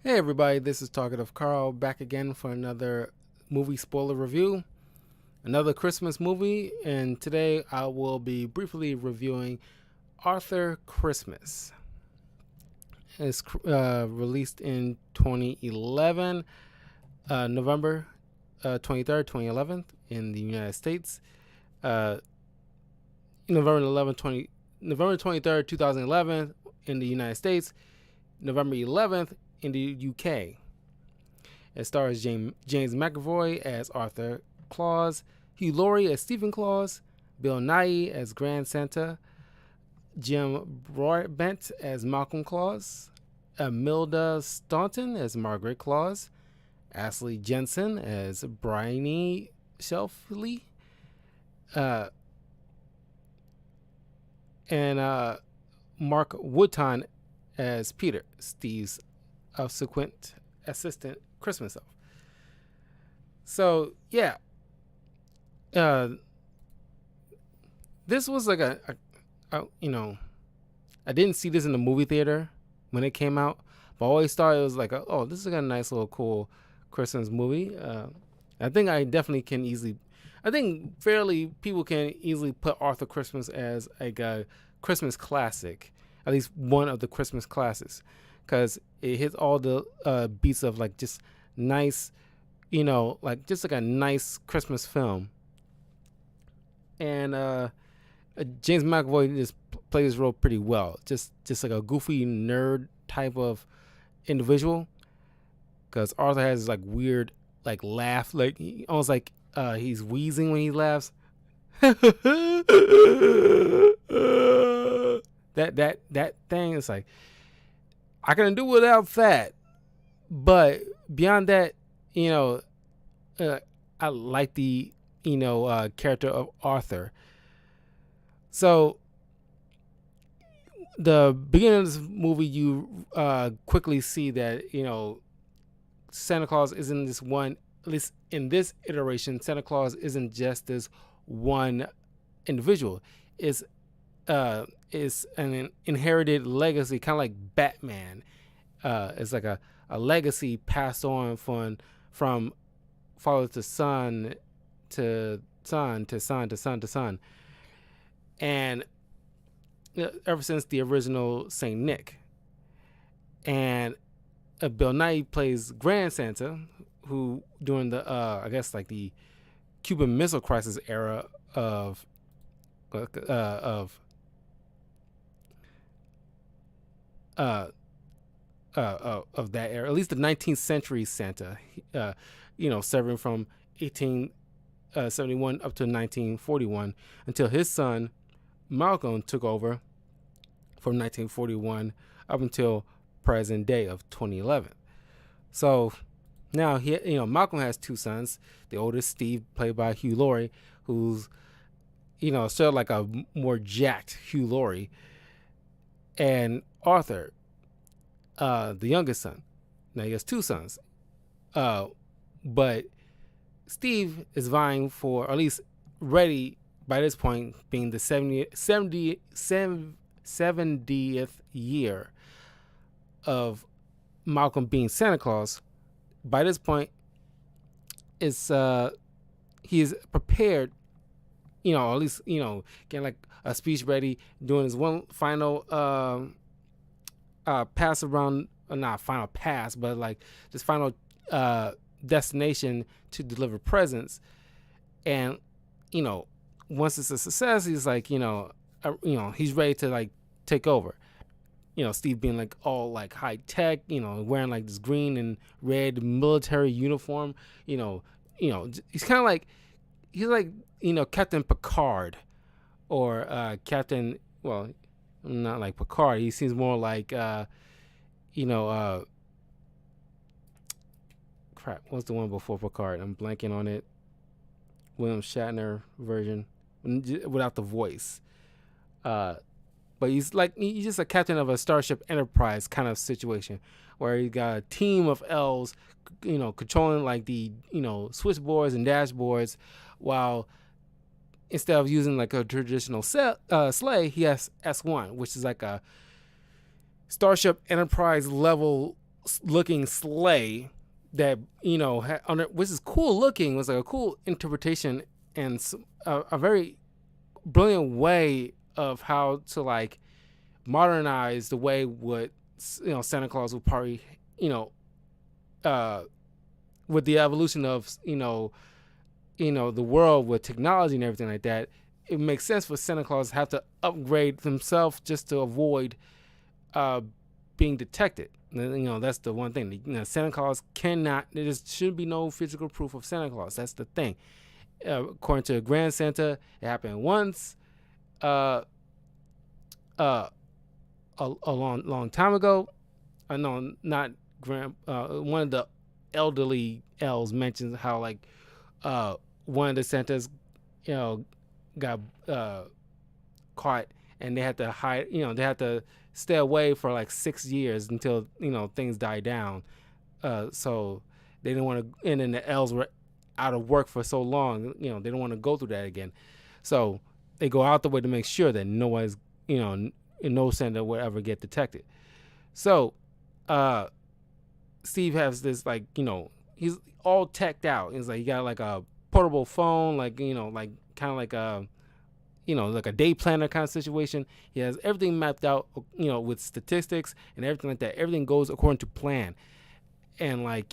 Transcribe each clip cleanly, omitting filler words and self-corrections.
Hey everybody, this is Talkative Carl back again for another movie spoiler review, another Christmas movie, and today I will be briefly reviewing Arthur Christmas. It's released in 2011, November 23rd, 2011 in the United States. Uh, November 23rd, 2011 in the United States, November 11th in the UK. It stars James McAvoy as Arthur Claus, Hugh Laurie as Stephen Claus, Bill Nighy as Grand Santa, Jim Broadbent as Malcolm Claus, Imelda Staunton as Margaret Claus, Ashley Jensen as Bryony Shelfley, uh, and Mark Woodton as Peter, Steve's subsequent assistant Christmas elf. So yeah, uh, this was like I didn't see this in the movie theater when it came out, but I always thought it was like, this is like a nice little cool Christmas movie. I think fairly people can easily put Arthur Christmas as like a Christmas classic, at least one of the Christmas classics, because it hits all the beats of like just nice, like just like a nice Christmas film. And James McAvoy just plays his role pretty well. Just like a goofy nerd type of individual. Because Arthur has like weird like laugh, like almost like he's wheezing when he laughs. that thing is like, I can do without that. But beyond that, I like the character of Arthur. So the beginning of this movie, you quickly see that Santa Claus isn't this one. At least in this iteration, Santa Claus isn't just this one individual. It's an inherited legacy, kind of like Batman. It's like a legacy passed on from father to son to son to son to son to son, and ever since the original Saint Nick. And Bill Nighy plays Grand Santa, who during the I guess like the Cuban Missile Crisis era of uh, of of that era, at least the 19th century Santa, serving from 1871 up to 1941 until his son Malcolm took over from 1941 up until present day of 2011. So now Malcolm has two sons. The oldest, Steve, played by Hugh Laurie, who's sort of like a more jacked Hugh Laurie, and Arthur, the youngest son. Now he has two sons, but Steve is vying for, or at least ready by this point, being the 70th year of Malcolm being Santa Claus. By this point, it's he's prepared, at least getting like a speech ready, doing his one final pass around, not final pass, but like this final destination to deliver presents. And once it's a success, he's like he's ready to like take over. Steve being like all like high tech, wearing like this green and red military uniform. He's kind of like, he's like Captain Picard, or Captain. Well, not like Picard. He seems more like crap. What's the one before Picard? I'm blanking on it. William Shatner version without the voice. But he's just a captain of a Starship Enterprise kind of situation, where he got a team of elves, controlling like the switchboards and dashboards, while instead of using like a traditional sleigh, he has S1, which is like a Starship Enterprise level looking sleigh that which is cool looking, was like a cool interpretation and a very brilliant way of how to like modernize the way what Santa Claus would probably uh, with the evolution of the world with technology and everything like that. It makes sense for Santa Claus to have to upgrade himself just to avoid uh, being detected. That's the one thing. Santa Claus cannot. There should be no physical proof of Santa Claus. That's the thing. According to Grand Santa, it happened once, uh, a long time ago. I know not Grand. One of the elderly elves mentions how like one of the Santas, got caught, and they had to hide. They had to stay away for like 6 years until things died down. So they didn't want to, and then the elves were out of work for so long. They don't want to go through that again. So they go out the way to make sure that nobody's, no Santa will ever get detected. So Steve has this like, he's all teched out. He's like, he got like a portable phone, like like kind of like a like a day planner kind of situation. He has everything mapped out, with statistics and everything like that. Everything goes according to plan, and like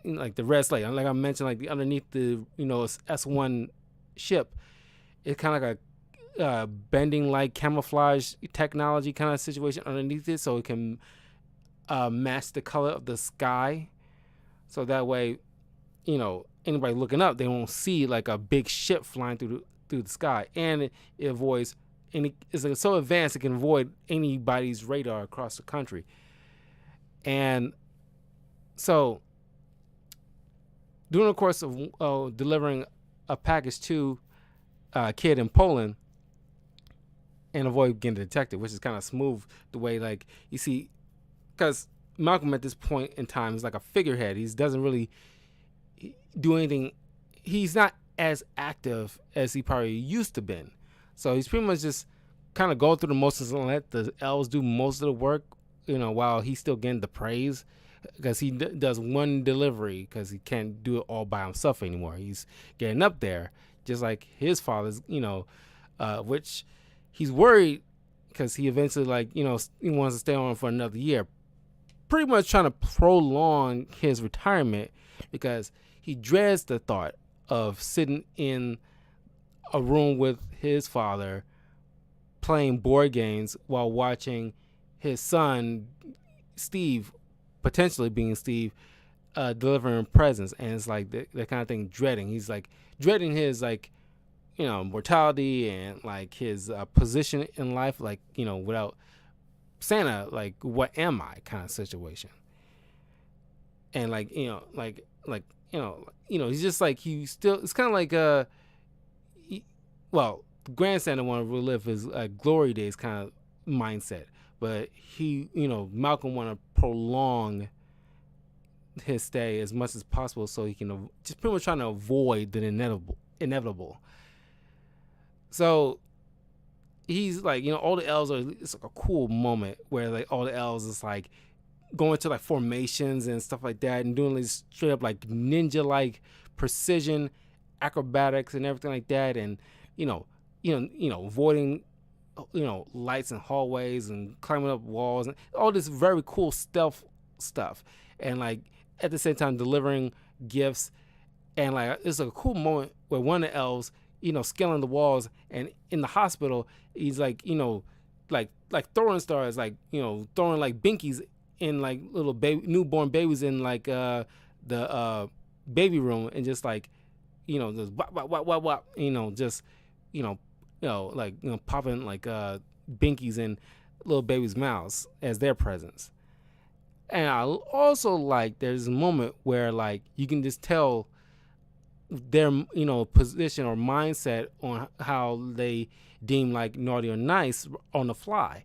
like the red slate, like I mentioned, like the underneath the S1 ship, it's kind of like a bending like camouflage technology kind of situation underneath it, so it can match the color of the sky, so that way anybody looking up, they won't see like a big ship flying through the sky, and it avoids it's like so advanced it can avoid anybody's radar across the country. And so during the course of delivering a package to a kid in Poland and avoid getting detected, which is kind of smooth the way like you see, because Malcolm at this point in time is like a figurehead. He doesn't really do anything. He's not as active as he probably used to been. So he's pretty much just kind of going through the motions and let the elves do most of the work, while he's still getting the praise, because he does one delivery because he can't do it all by himself anymore. He's getting up there, just like his father's, which he's worried because he eventually he wants to stay on for another year, pretty much trying to prolong his retirement because he dreads the thought of sitting in a room with his father playing board games while watching his son Steve, potentially being Steve, delivering presents. And it's like that kind of thing, dreading. He's like dreading his mortality and like his position in life, like without Santa, like what am I kind of situation. And like he's just like, he still, it's kind of like Grand Santa want to relive his glory days kind of mindset, but he Malcolm want to prolong his stay as much as possible so he can just pretty much trying to avoid the inevitable. So he's like, all the elves are, it's like a cool moment where like all the elves is like going to like formations and stuff like that and doing this straight up like ninja like precision acrobatics and everything like that, and avoiding lights and hallways and climbing up walls and all this very cool stealth stuff, and like at the same time delivering gifts. And like it's a cool moment where one of the elves scaling the walls, and in the hospital he's like like throwing stars, like throwing like binkies in like little newborn babies in like the baby room, and just like just wop, just popping like binkies in little babies' mouths as their presents. And I also like there's a moment where like you can just tell their position or mindset on how they deem like naughty or nice on the fly,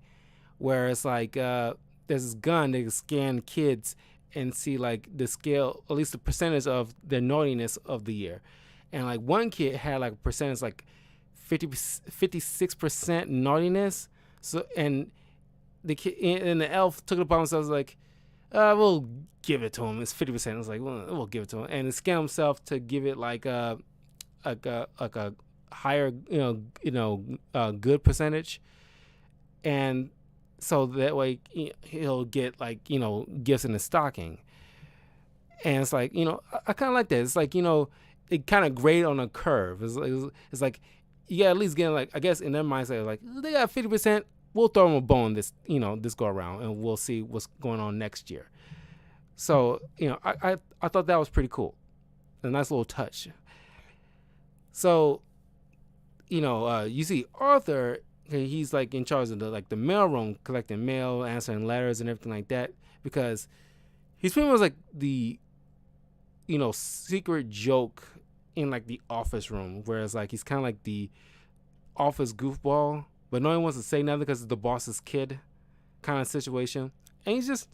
where it's like there's this gun, they can scan kids and see like the scale, at least the percentage of their naughtiness of the year. And like one kid had like a percentage like 56% naughtiness, So and the kid and the elf took it upon themselves like, we'll give it to him. It's 50%. It's like, well, we'll give it to him, and he scammed himself to give it like a higher good percentage, and so that way he'll get like gifts in the stocking. And it's like I kind of like that. It's like it kind of grade on a curve. It's like you at least getting like, I guess in their mindset like they got 50%. We'll throw them a bone this go around, and we'll see what's going on next year. So I thought that was pretty cool, a nice little touch. So you see Arthur, he's like in charge of the mailroom, collecting mail, answering letters, and everything like that, because he's pretty much like the secret joke in like the office room, whereas like he's kind of like the office goofball, but no one wants to say nothing because it's the boss's kid kind of situation, and he's just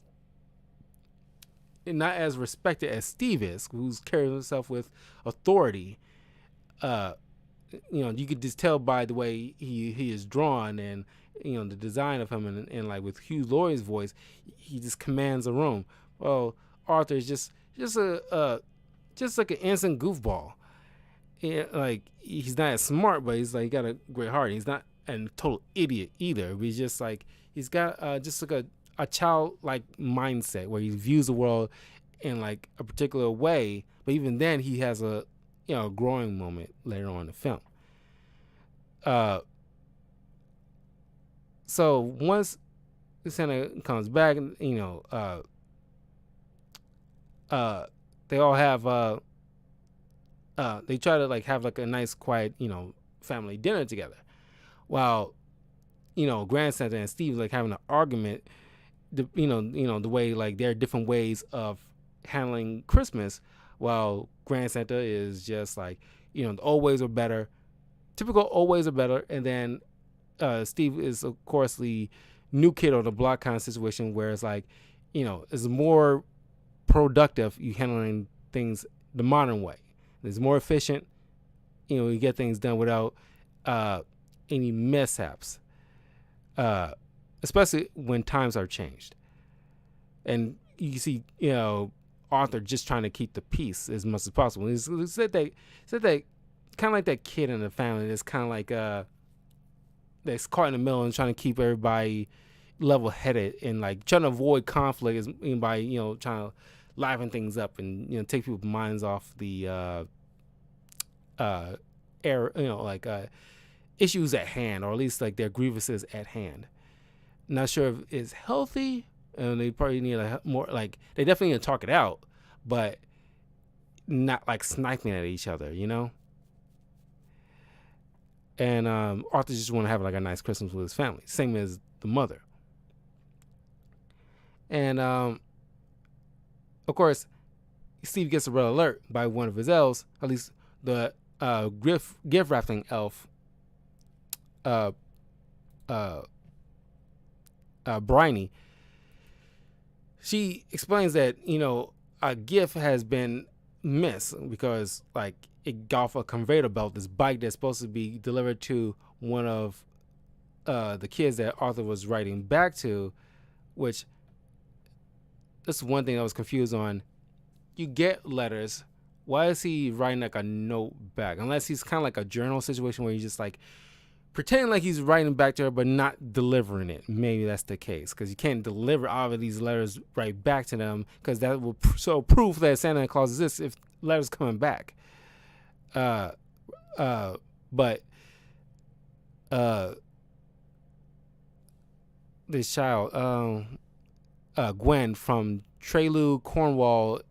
not as respected as Steve is, who's carrying himself with authority. You could just tell by the way he is drawn, and the design of him, and like with Hugh Laurie's voice, he just commands a room. Well, Arthur is just like an innocent goofball. Like he's not as smart, but he's like got a great heart. He's not a total idiot either. But he's just like he's got just like a childlike mindset where he views the world in like a particular way. But even then, he has a growing moment later on in the film. So once Santa comes back, they all have they try to like have like a nice quiet family dinner together, while Grand Santa and Steve like having an argument. The way like there are different ways of handling Christmas, while Grand Santa is just like the old ways are better, typical old ways are better, and then Steve is of course the new kid on the block kind of situation where it's like it's more productive you handling things the modern way. It's more efficient. You get things done without any mishaps, especially when times are changed. And you see, Arthur just trying to keep the peace as much as possible. He said that kind of like that kid in the family that's kind of like that's caught in the middle and trying to keep everybody level-headed and like trying to avoid conflict by trying to liven things up and take people's minds off the issues at hand, or at least like their grievances at hand. Not sure if it's healthy, and they probably need more like they definitely need to talk it out, but not like sniping at each other, And Arthur just want to have like a nice Christmas with his family, same as the mother. And of course, Steve gets a red alert by one of his elves, at least the gift wrapping elf, Bryony. She explains that a gift has been missed because like it got off a conveyor belt, this bike that's supposed to be delivered to one of the kids that Arthur was writing back to, which this is one thing I was confused on. You get letters. Why is he writing like a note back? Unless he's kind of like a journal situation where he's just like pretending like he's writing back to her but not delivering it. Maybe that's the case, because you can't deliver all of these letters right back to them, because that will show proof that Santa Claus exists if letters coming back. But this child, Gwen from Trelew, Cornwall,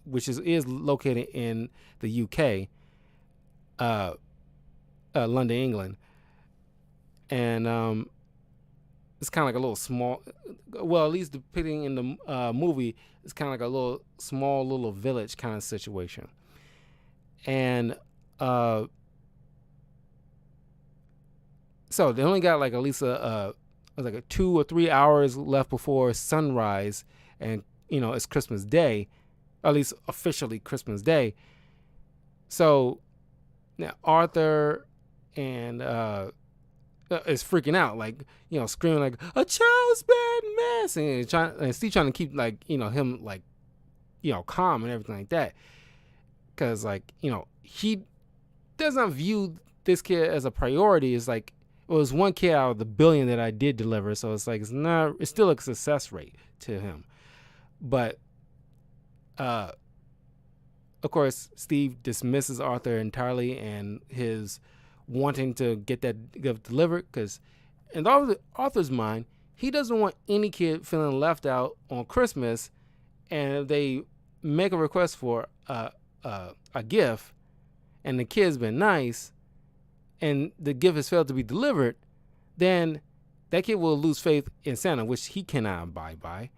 which is located in the UK, London, England, and it's kind of like a little small. Well, at least depicting in the movie, it's kind of like a little village kind of situation, and so they only got like at least like a 2 or 3 hours left before sunrise, and it's Christmas Day, at least officially Christmas Day. So now Arthur and is freaking out, like, screaming like a child's bad mess, and Steve trying to keep, like, him, like, calm and everything like that, because, like, he does not view this kid as a priority. It's like, it was one kid out of the billion that I did deliver, so it's like, it's still a success rate to him. But of course, Steve dismisses Arthur entirely and his wanting to get that gift delivered, because in Arthur's mind, he doesn't want any kid feeling left out on Christmas, and if they make a request for a gift and the kid's been nice and the gift has failed to be delivered, then that kid will lose faith in Santa, which he cannot abide by,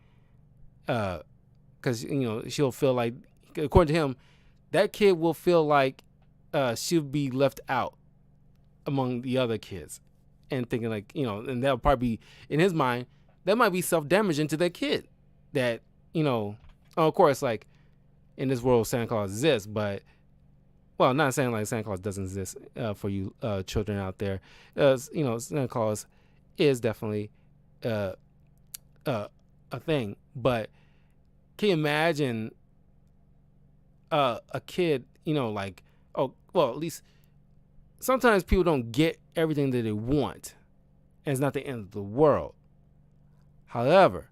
because she'll feel like, according to him, that kid will feel like she'll be left out among the other kids, and thinking, like, and that'll probably be, in his mind, that might be self-damaging to that kid, that, of course, like, in this world Santa Claus exists, but, well, not saying like Santa Claus doesn't exist for you children out there. Santa Claus is definitely a thing, but can you imagine a kid, like, oh, well, at least sometimes people don't get everything that they want, and it's not the end of the world. However,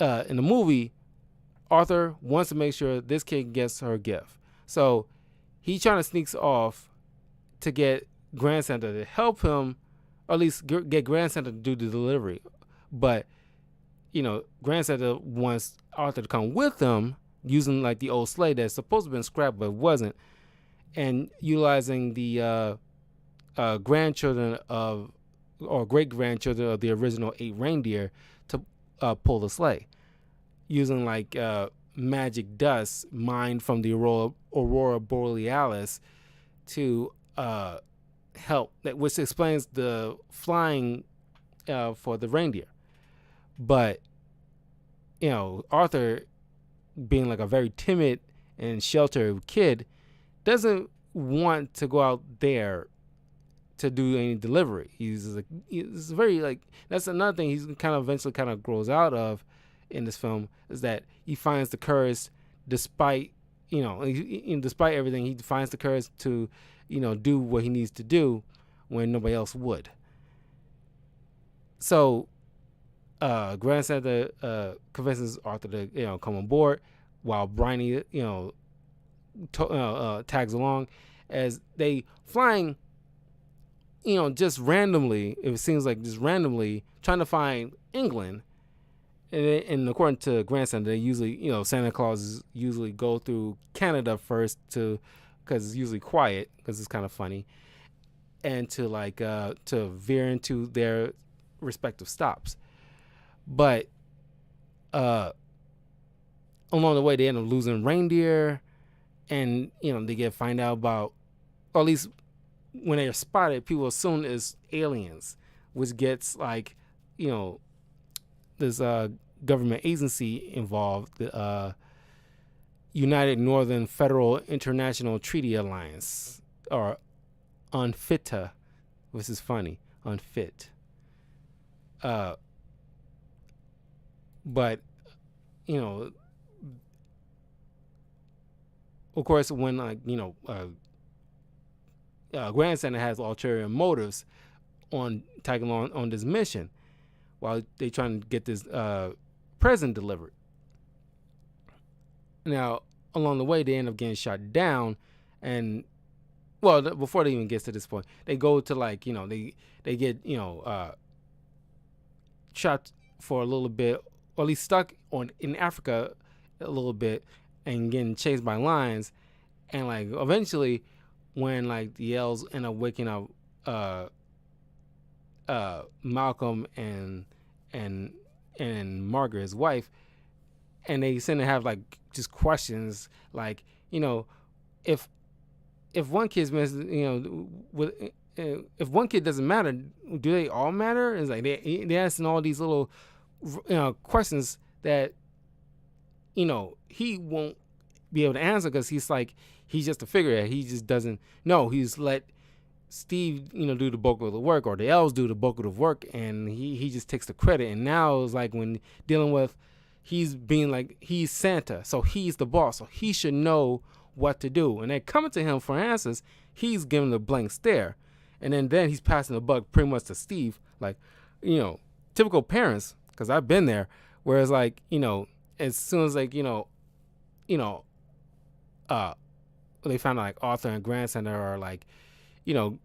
in the movie, Arthur wants to make sure this kid gets her gift. So he's trying to sneak off to get Grand Santa to help him, or at least get Grand Santa to do the delivery. But, Grand Santa wants Arthur to come with him, using, like, the old sleigh that's supposed to have been scrapped but wasn't, and utilizing the grandchildren of, or great-grandchildren of the original 8 reindeer to pull the sleigh, using, like, magic dust mined from the Aurora Borealis to help, which explains the flying for the reindeer. But, Arthur, being like a very timid and sheltered kid, doesn't want to go out there to do any delivery. He's very, like, that's another thing he's kind of eventually kind of grows out of in this film, is that he finds the courage, despite despite everything, he finds the courage to do what he needs to do when nobody else would. So Grand Santa convinces Arthur to come on board, while Bryony tags along, as they flying just randomly, it seems like just randomly trying to find England. And according to Grand Santa, they usually, Santa Claus usually go through Canada first, because it's usually quiet, because it's kind of funny, and to, like, to veer into their respective stops. But along the way, they end up losing reindeer, and they find out about, or at least when they're spotted, people assume it's aliens, which gets, like, this government agency involved, the United Northern Federal International Treaty Alliance, or UNFITA, which is funny, unfit. But of course, when, like, Grand Santa has ulterior motives on tagging on this mission, while they trying to get this present delivered. Now, along the way, they end up getting shot down, and, well, before they even get to this point, they go to, like, they get shot for a little bit, or at least stuck in Africa a little bit, and getting chased by lions, and, like, eventually, when, like, the elves end up waking up Malcolm and Margaret, his wife, and they seem to have, like, just questions, like, if one kid's missing, if one kid doesn't matter, do they all matter? It's like they asking all these little questions that he won't be able to answer, because he's just a figurehead. He just doesn't know. He's let Steve, do the bulk of the work, or the elves do the bulk of the work, and he just takes the credit. And now it's like when dealing with, he's being like, he's Santa, so he's the boss, so he should know what to do. And then coming to him for answers, he's giving the blank stare. And then he's passing the buck pretty much to Steve, like, typical parents, because I've been there, where it's like, as soon as like, they found out like Arthur and Grand Center are like, going,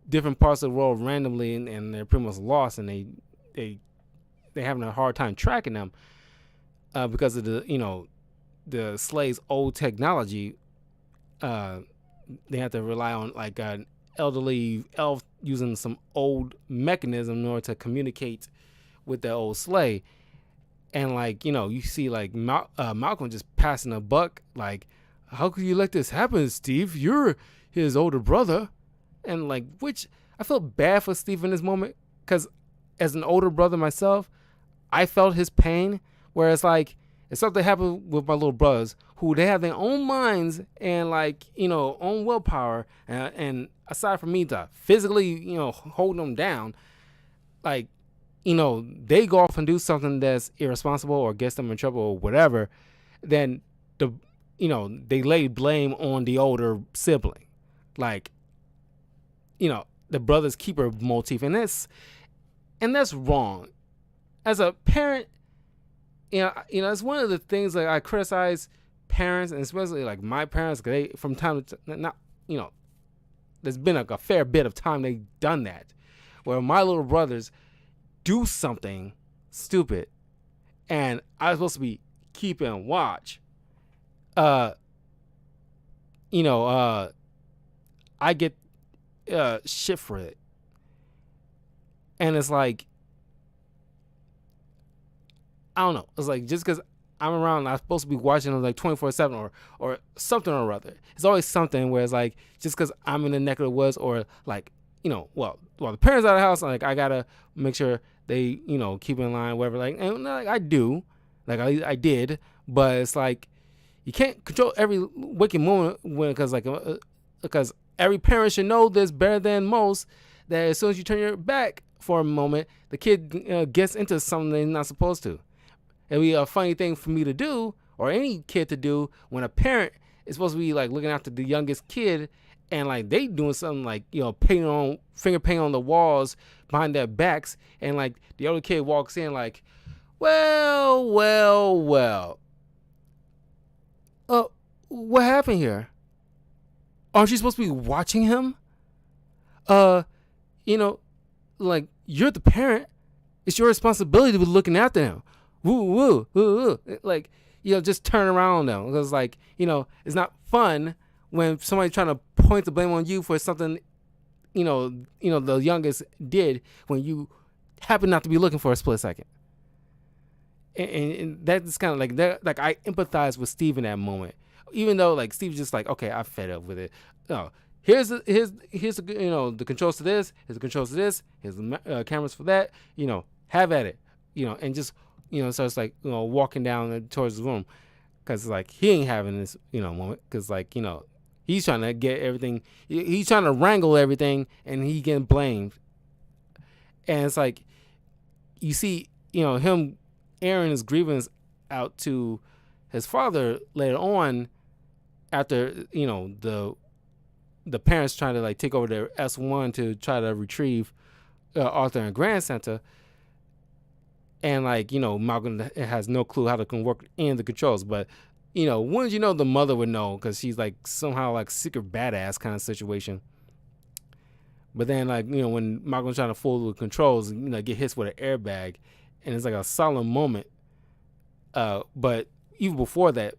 different parts of the world randomly, and they're pretty much lost, and they having a hard time tracking them, because of the Slay's old technology. They have to rely on like an elderly elf using some old mechanism in order to communicate with the old Slay. And like, you see like Malcolm just passing a buck, like, how could you let this happen, Steve? You're his older brother. And like, which I felt bad for Steve in this moment, because as an older brother myself, I felt his pain. Whereas like, if something happened with my little brothers, who they have their own minds and like, own willpower, and aside from me to physically, hold them down, like, they go off and do something that's irresponsible or gets them in trouble or whatever, then they lay blame on the older sibling, like, the brother's keeper motif, and that's wrong. As a parent, it's one of the things that I criticize parents, and especially like my parents, because they, from time to time, there's been like a fair bit of time they've done that, where my little brothers do something stupid, and I'm supposed to be keeping watch. I get shit for it, and it's like, I don't know. It's like, just because I'm around, I'm supposed to be watching them like 24/7 or something or other. It's always something where it's like, just because I'm in the neck of the woods, or like, while the parents are out of the house, like, I gotta make sure they, keep in line, whatever. Like, and like, I do, like, I did, but it's like, you can't control every waking moment, because every parent should know this better than most, that as soon as you turn your back for a moment, the kid gets into something they're not supposed to. It'd be a funny thing for me to do, or any kid to do, when a parent is supposed to be like looking after the youngest kid, and like they doing something like, finger paint on the walls behind their backs, and like the older kid walks in like, well, what happened here? Aren't you supposed to be watching him? Like, you're the parent. It's your responsibility to be looking after him. Woo. Like, just turn around on them. Because, like, it's not fun when somebody's trying to point the blame on you for something, the youngest did, when you happen not to be looking for a split second. And that's kind of like that. Like, I empathize with Steve in that moment, even though like Steve's just like, okay, I'm fed up with it. No, here's the the controls to this. Here's the controls to this. Here's the cameras for that. Have at it. And just so it's like, walking down towards the room, because like he ain't having this moment, because like he's trying to get everything. He's trying to wrangle everything, and he getting blamed. And it's like, you see, him airing his grievance out to his father later on, after the parents trying to like take over their S1 to try to retrieve Arthur and Grand Center, and like Malcolm has no clue how to work in the controls, but wouldn't the mother would know, because she's like somehow like secret badass kind of situation. But then like when Malcolm's trying to fool the controls, get hit with an airbag, and it's like a solemn moment. But even before that,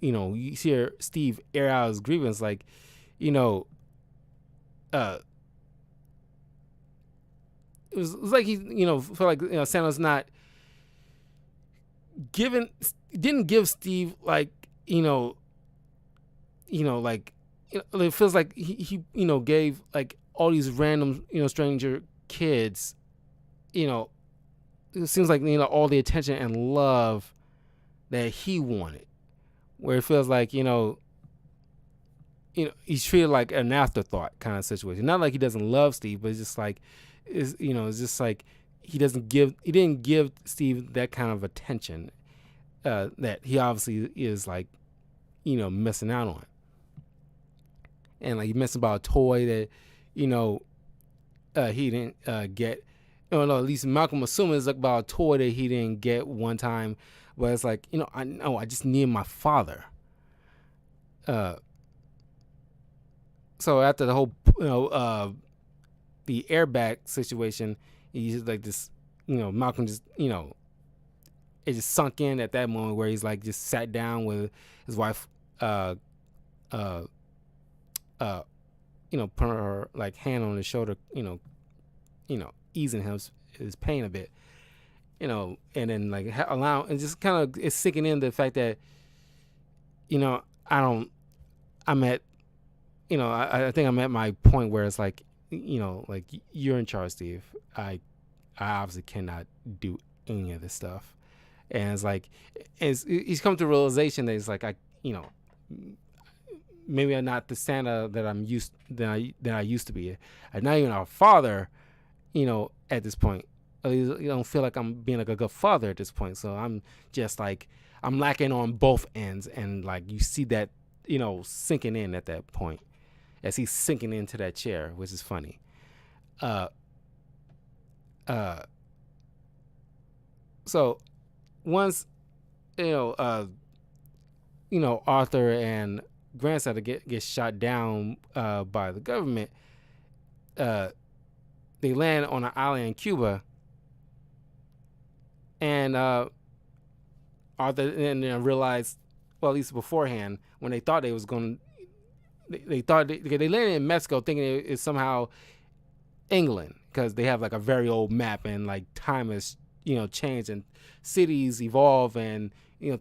you hear Steve air out his grievance, like, it was like he, felt like Santa's not didn't give Steve like, like, it feels like he gave like all these random stranger kids, it seems like all the attention and love that he wanted, where it feels like he's treated like an afterthought kind of situation. Not like he doesn't love Steve, but it's just like it's just like he didn't give Steve that kind of attention that he obviously is like missing out on. And like he mentioned about a toy that he didn't get. No, at least Malcolm assuming it's like about a toy that he didn't get one time, but it's like I just need my father. So after the whole the airbag situation, he's just like this, Malcolm just it just sunk in at that moment where he's like just sat down with his wife, putting her like hand on his shoulder, easing his pain a bit, and then like and just kind of it's sinking in the fact that, I think I'm at my point where it's like, like you're in charge, Steve. I obviously cannot do any of this stuff, and it's like, he's come to the realization that it's like maybe I'm not the Santa that I used to be. I'm not even a father, at this point. I don't feel like I'm being like a good father at this point. So I'm just like I'm lacking on both ends, and like you see that sinking in at that point as he's sinking into that chair, which is funny. So once Arthur and grandson get shot down by the government, they land on an island in Cuba, and Arthur then realized, well, at least beforehand, when they thought they was going, they thought they landed in Mexico thinking it's somehow England, because they have like a very old map, and like time has changed, and cities evolve, and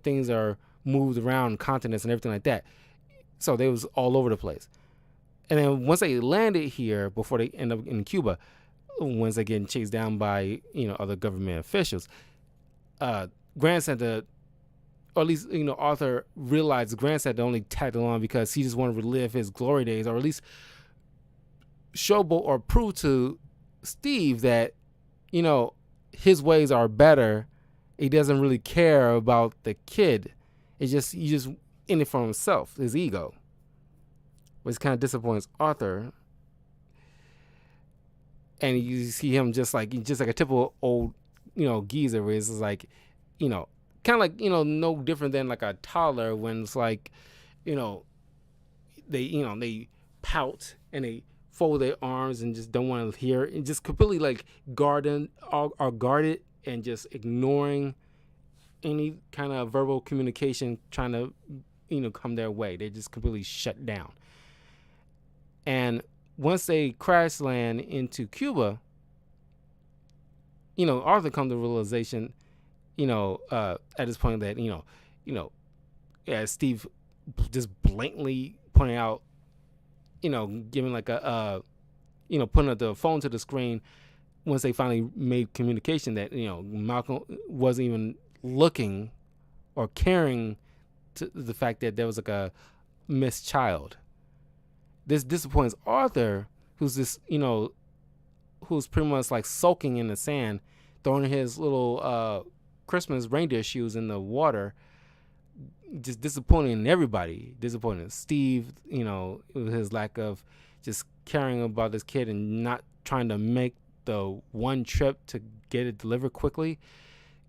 things are moved around, continents and everything like that. So they was all over the place. And then once they landed here, before they end up in Cuba, once they getting chased down by other government officials, Grand Santa, or at least Arthur realized Grand Santa only tagged along because he just wanted to relive his glory days, or at least showboat or prove to Steve that his ways are better. He doesn't really care about the kid. He just in it for himself, his ego, which kind of disappoints Arthur. And you see him just like a typical old geezer, where it's like kind of like no different than like a toddler when it's like they pout and they fold their arms and just don't want to hear, and just completely like guarded and just ignoring any kind of verbal communication trying to come their way. They just completely shut down. And once they crash land into Cuba, Arthur comes to the realization, at this point that as Steve just blatantly pointing out, giving like putting up the phone to the screen, once they finally made communication that Malcolm wasn't even looking or caring to the fact that there was like a missed child. This disappoints Arthur, who's this who's pretty much like sulking in the sand, throwing his little Christmas reindeer shoes in the water, just disappointing everybody, disappointing Steve, with his lack of just caring about this kid and not trying to make the one trip to get it delivered quickly.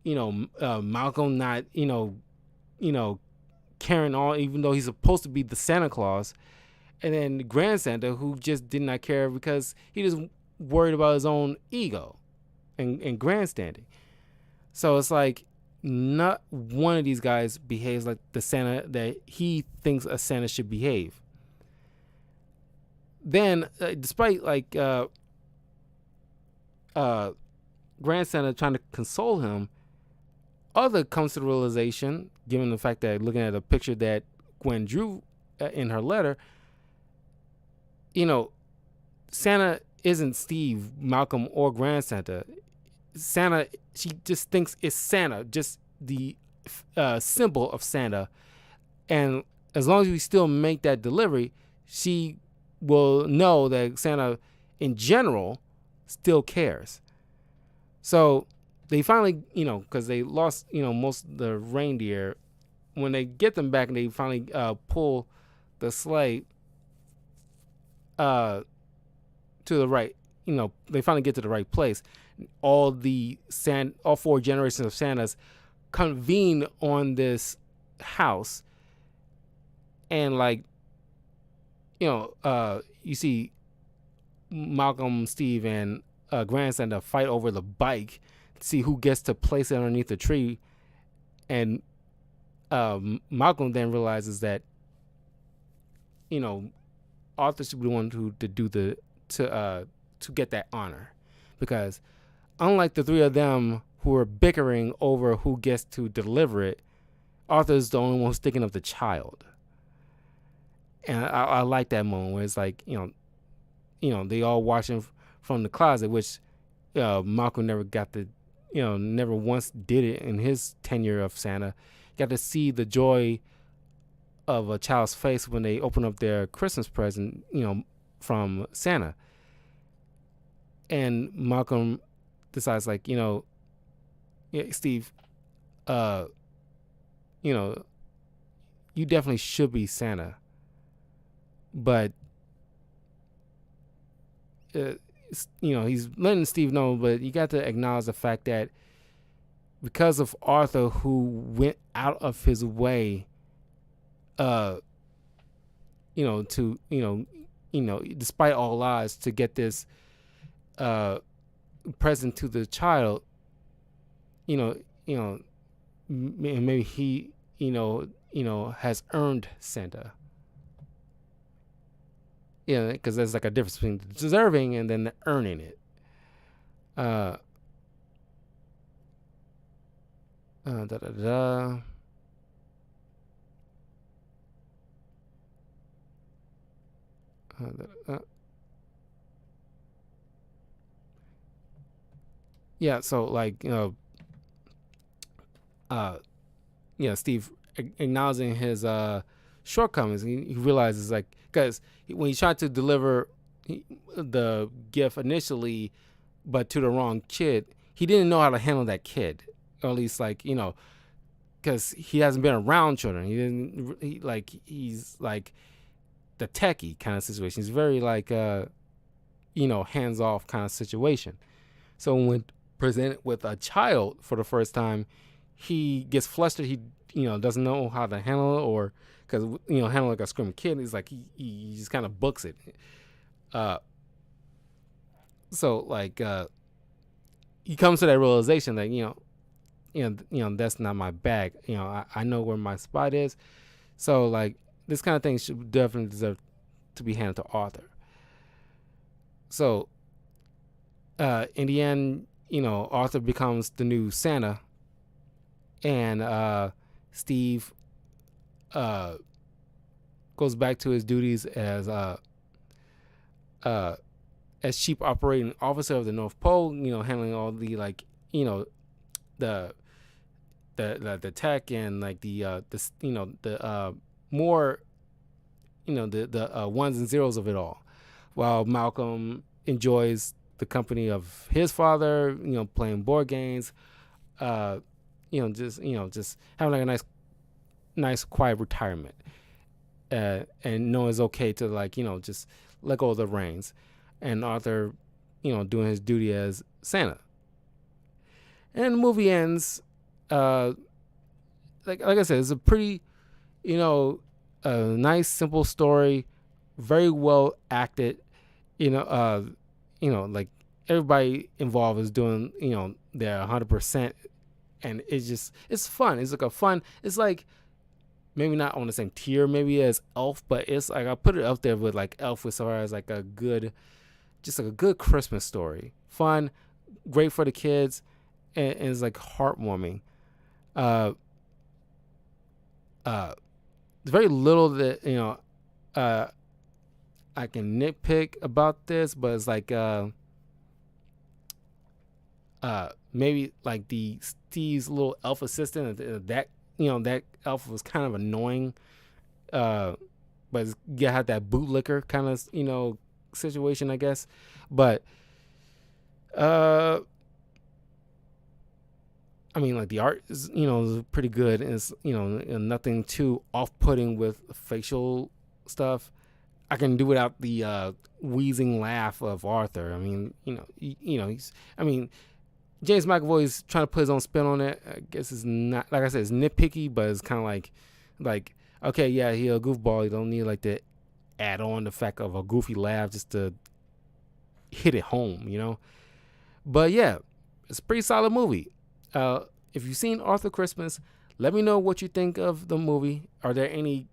Malcolm not, caring all, even though he's supposed to be the Santa Claus. And then Grand Santa, who just did not care because he just worried about his own ego and grandstanding. So it's like not one of these guys behaves like the Santa that he thinks a Santa should behave. Then, despite like Grand Santa trying to console him, Arthur comes to the realization, given the fact that looking at a picture that Gwen drew in her letter, Santa isn't Steve, Malcolm, or Grand Santa. Santa, she just thinks it's Santa, just the symbol of Santa, and as long as we still make that delivery, she will know that Santa, in general, still cares. So they finally, because they lost, most of the reindeer, when they get them back and they finally pull the sleigh uh, to the right, they finally get to the right place. All four generations of Santas convene on this house, and you see Malcolm, Steve, and Grand Santa fight over the bike to see who gets to place it underneath the tree, and Malcolm then realizes that Arthur should be the one to get that honor, because unlike the three of them who are bickering over who gets to deliver it, Arthur's the only one who's thinking of the child. And I like that moment where it's like, they all watching from the closet, which Malcolm never got to, never once did it in his tenure of Santa. Got to see the joy of a child's face when they open up their Christmas present, from Santa. And Malcolm decides, Steve, you definitely should be Santa, but he's letting Steve know, but you got to acknowledge the fact that because of Arthur, who went out of his way, despite all odds, to get this present to the child, maybe he, has earned Santa. Yeah, because there's like a difference between deserving and then earning it. Da da da. Yeah, so Steve acknowledging his shortcomings, he realizes, because when he tried to deliver the gift initially, but to the wrong kid, he didn't know how to handle that kid, or at least because he hasn't been around children. He's like the techie kind of situation. He's very hands off kind of situation. So when presented with a child for the first time, he gets flustered. He doesn't know how to handle it, or because handle like a screaming kid. He's like he just kind of books it. So he comes to that realization that that's not my bag. I know where my spot is. So this kind of thing should definitely deserve to be handed to Arthur. So in the end, Arthur becomes the new Santa, and Steve goes back to his duties as chief operating officer of the North Pole. Handling all the the tech and the more the ones and zeros of it all, while Malcolm enjoys the company of his father, playing board games, just having a nice quiet retirement, and knowing it's okay to just let go of the reins, and Arthur doing his duty as Santa. And the movie ends like I said, it's a pretty nice simple story, very well acted. Everybody involved is doing their 100%, and it's fun. It's a fun. It's maybe not on the same tier maybe as Elf, but it's I put it up there with Elf as far as a good Christmas story. Fun, great for the kids, and it's heartwarming. There's very little that I can nitpick about this, but it's maybe the Steve's little elf assistant, that that elf was kind of annoying. Uh, but you had that bootlicker kind of situation, I guess. But uh, I mean, like the art is pretty good, and it's nothing too off-putting with facial stuff. I can do without the wheezing laugh of Arthur. I mean, he's. I mean, James McAvoy's trying to put his own spin on it. I guess it's not, like I said, it's nitpicky, but it's kind of like okay, yeah, he a goofball. You don't need like to add on the fact of a goofy laugh just to hit it home. But yeah, it's a pretty solid movie. If you've seen Arthur Christmas, let me know what you think of the movie. Are there any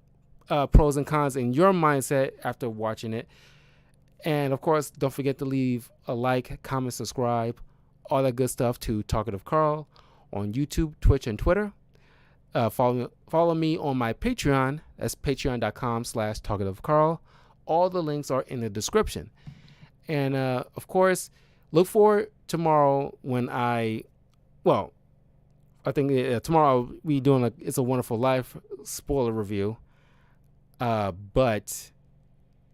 pros and cons in your mindset after watching it? And of course, don't forget to leave a like, comment, subscribe, all that good stuff to Talkative Carl on YouTube, Twitch, and Twitter. Follow me on my Patreon. That's patreon.com/talkativecarl. All the links are in the description. And of course, look for tomorrow when I think tomorrow I'll be doing It's a Wonderful Life spoiler review. But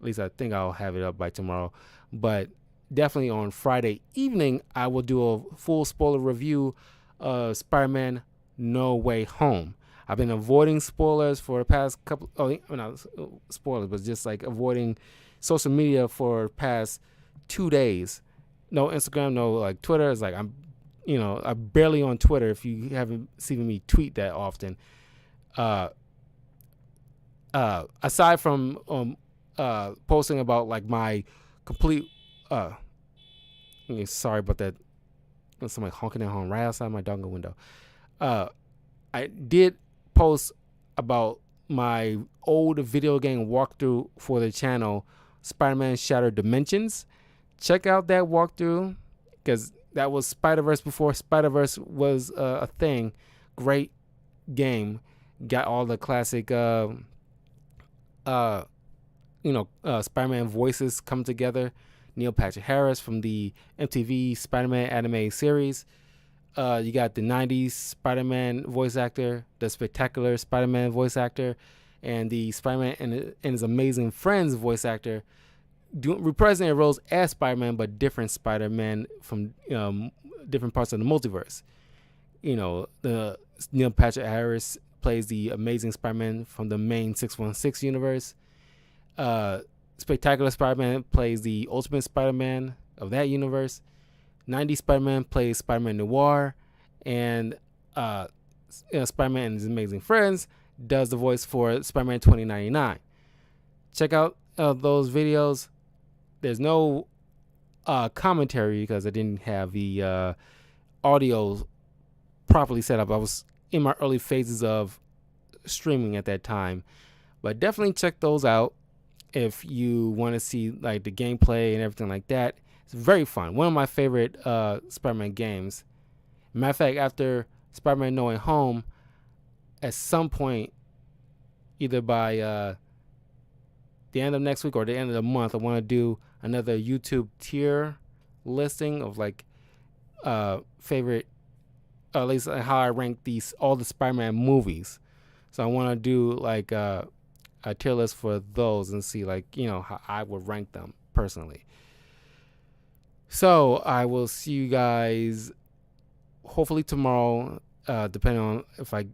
at least I think I'll have it up by tomorrow. But definitely on Friday evening, I will do a full spoiler review of Spider-Man No Way Home. I've been avoiding spoilers for the past couple. Not spoilers, but just like avoiding social media for the past 2 days. No Instagram, no like Twitter. It's like I'm barely on Twitter. If you haven't seen me tweet that often. Aside from posting about like my complete sorry about that. Somebody honking their horn right outside my dongle window. I did post about my old video game walkthrough for the channel, Spider-Man Shattered Dimensions. Check out that walkthrough because that was Spider-Verse before Spider-Verse was a thing. Great game. Got all the classic Spider-Man voices come together. Neil Patrick Harris from the MTV Spider-Man anime series. You got the 90s Spider-Man voice actor, the spectacular Spider-Man voice actor, and the Spider-Man and his amazing friends voice actor, reprising their roles as Spider-Man, but different Spider-Man from different parts of the multiverse. The Neil Patrick Harris plays the amazing Spider-Man from the main 616 universe. Spectacular Spider-Man plays the Ultimate Spider-Man of that universe. 90s Spider-Man plays Spider-Man Noir, and Spider-Man and his amazing friends does the voice for Spider-Man 2099. Check out those videos. There's no commentary because I didn't have the audio properly set up. I was in my early phases of streaming at that time, but definitely check those out if you want to see like the gameplay and everything like that. It's very fun. One of my favorite Spider-Man games. Matter of fact, after Spider-Man No Way Home, at some point, either by the end of next week or the end of the month, I want to do another YouTube tier listing of like favorite, at least how I rank all the Spider-Man movies. So I want to do like a tier list for those and see like how I would rank them personally. So I will see you guys hopefully tomorrow, depending on if I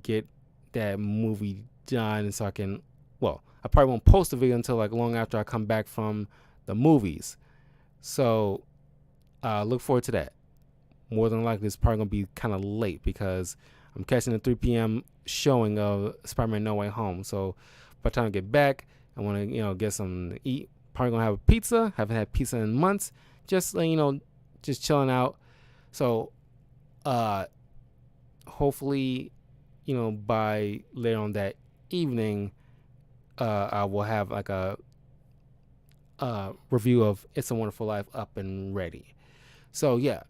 get that movie done, so I can. Well, I probably won't post the video until like long after I come back from the movies. So look forward to that. More than likely, it's probably gonna be kind of late because I'm catching the 3 p.m. showing of Spider-Man No Way Home. So by the time I get back, I want to get something to eat. Probably gonna have a pizza. Haven't had pizza in months. Just just chilling out. So hopefully by later on that evening, I will have like a review of It's a Wonderful Life up and ready. So yeah,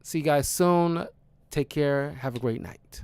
see you guys soon. Take care. Have a great night.